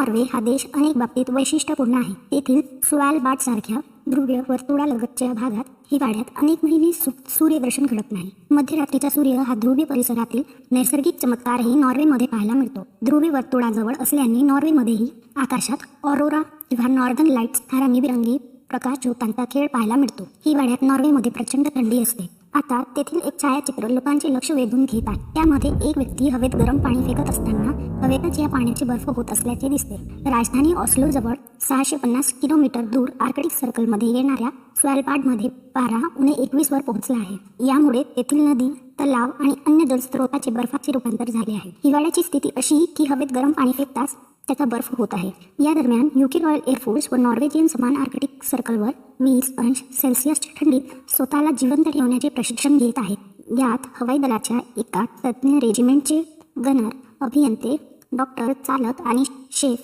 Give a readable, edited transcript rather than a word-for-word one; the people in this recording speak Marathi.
नॉर्वे हा देश अनेक बाबतीत वैशिष्ट्यपूर्ण आहे. तेथील स्वालबार्ड सारख्या ध्रुवीय वर्तुळालगतच्या भागात हिवाळ्यात अनेक महिने सूर्यदर्शन घडत नाही. मध्यरात्रीचा सूर्य हा ध्रुवीय परिसरातील नैसर्गिक चमत्कारही नॉर्वेमध्ये पाहायला मिळतो. ध्रुवीय वर्तुळाजवळ असल्याने नॉर्वेमध्येही आकाशात ऑरोरा किंवा नॉर्दर्न लाईट्स हा रंगीबिरंगी प्रकाश ज्योतांचा खेळ पाहायला मिळतो. हिवाळ्यात नॉर्वेमध्ये प्रचंड थंडी असते. आता तेथील एक छायाचित्र लोकांचे लक्ष वेधून घेत आहे. त्यामध्ये एक व्यक्ती हवेत गरम पाणी फेकत असताना हवेतच या पाण्याची बर्फ होत असल्याचे दिसते. राजधानी ऑस्लो जवळ 650 किलोमीटर दूर आर्कटिक सर्कलमध्ये येणाऱ्या स्वालबार्डमध्ये पारा उणे 21 वर पोहोचला आहे. यामुळे तेथील नदी, तलाव आणि अन्य जलस्रोताचे बर्फाचे रूपांतर झाले आहे. हिवाळ्याची स्थिती अशी की हवेत गरम पाणी फेकताच त्याचा बर्फ होत आहे. या दरम्यान युके रॉयल एअरफोर्स व नॉर्वेजियन समान आर्कटिक सर्कलवर 20 अंश सेल्सिअसच्या थंडीत स्वतःला जिवंत ठेवण्याचे प्रशिक्षण घेत आहेत. यात हवाई दलाच्या एका तज्ज्ञ रेजिमेंटचे गनर, अभियंते, डॉक्टर, चालक आणि शेफ